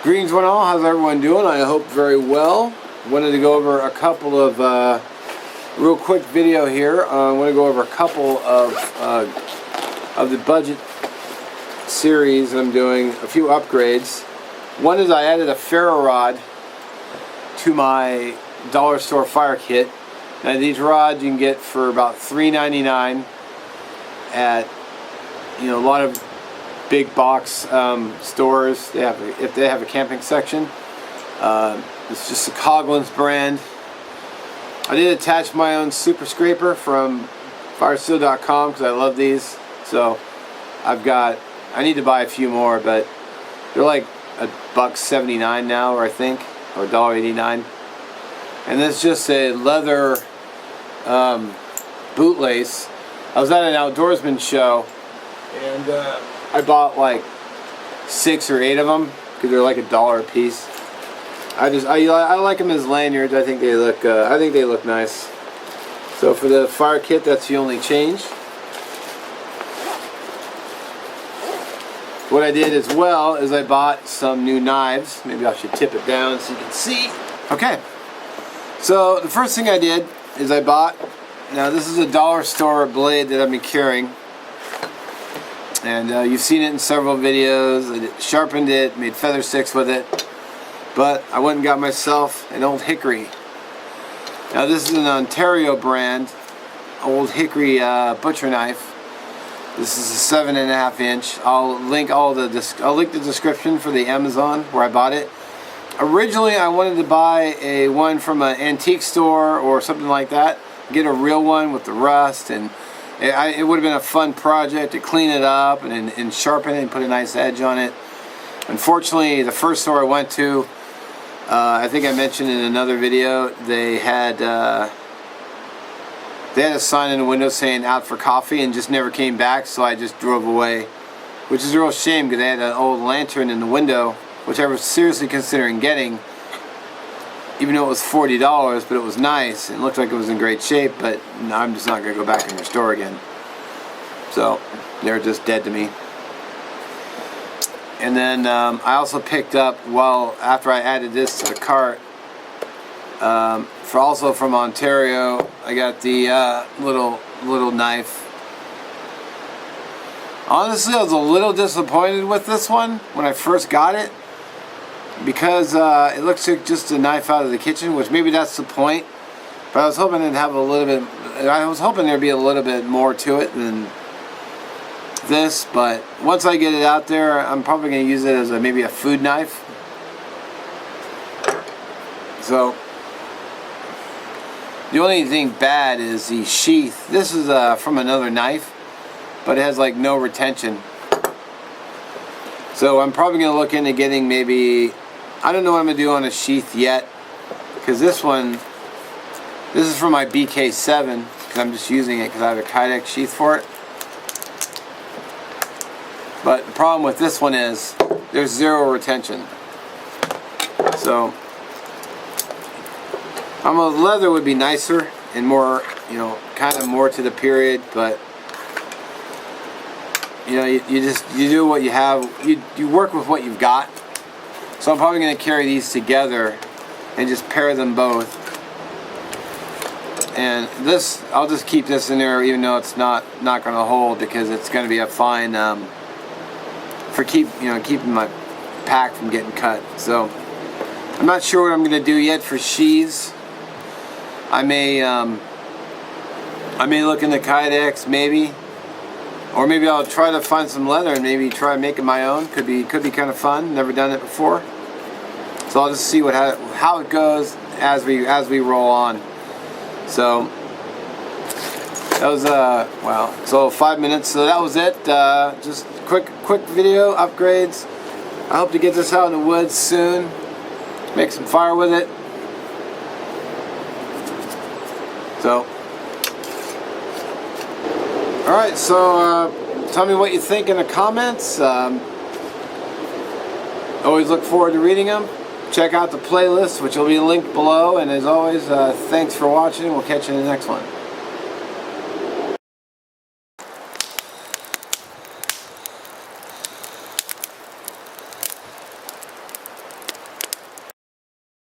Greetings one all, how's everyone doing? I hope very well. Wanted to go over a couple of, real quick video here. I want to go over a couple of the budget series I'm doing, a few upgrades. One is I added a ferro rod to my dollar store fire kit. Now these rods you can get for about $3.99 at, a lot of big box stores. If they have a camping section. It's just a Coghlan's brand. I did attach my own super scraper from firesteel.com because I love these. So I need to buy a few more, but they're like $1.79 now, or I think, or $1.89. And this is just a leather bootlace. I was at an outdoorsman show and I bought like 6 or 8 of them because they're like $1 a piece. I like them as lanyards. I think they look nice. So for the fire kit, that's the only change. What I did as well is I bought some new knives. Maybe I should tip it down so you can see. Okay. So the first thing I did is I bought. Now this is a dollar store blade that I've been carrying. And you've seen it in several videos. I sharpened it, made feather sticks with it. But I went and got myself an Old Hickory. Now this is an Ontario brand Old Hickory butcher knife. This is a 7.5 inch. I'll link the description for the Amazon where I bought it. Originally I wanted to buy one from an antique store or something like that. Get a real one with the rust, and it would have been a fun project to clean it up and sharpen it and put a nice edge on it. Unfortunately, the first store I went to, I think I mentioned in another video, they had a sign in the window saying out for coffee and just never came back, so I just drove away. Which is a real shame because they had an old lantern in the window, which I was seriously considering getting, even though it was $40, but it was nice. It looked like it was in great shape, but I'm just not going to go back in their store again. So they're just dead to me. And then I also picked up, after I added this to the cart, also from Ontario, I got the little knife. Honestly, I was a little disappointed with this one when I first got it, because it looks like just a knife out of the kitchen, which maybe that's the point. But I was hoping it'd have a little bit. I was hoping there'd be a little bit more to it than this. But once I get it out there, I'm probably going to use it as maybe a food knife. So the only thing bad is the sheath. This is from another knife, but it has like no retention. So I'm probably going to look into getting maybe, I don't know what I'm going to do on a sheath yet, because this is from my BK7, because I'm just using it because I have a Kydex sheath for it. But the problem with this one is there's zero retention. So leather would be nicer and more, kind of more to the period, but you do what you have. You work with what you've got. So I'm probably going to carry these together and just pair them both. And this, I'll just keep this in there, even though it's not going to hold, because it's going to be a fine for keeping my pack from getting cut. So I'm not sure what I'm going to do yet for sheaths. I may look into Kydex, maybe. Or maybe I'll try to find some leather and maybe try making my own. Could be kind of fun. Never done it before. So I'll just see how it goes as we roll on. So that was so 5 minutes. So that was it. Just quick video upgrades. I hope to get this out in the woods soon. Make some fire with it. So. Alright, so tell me what you think in the comments. Always look forward to reading them. Check out the playlist, which will be linked below. And as always, thanks for watching. We'll catch you in the next one.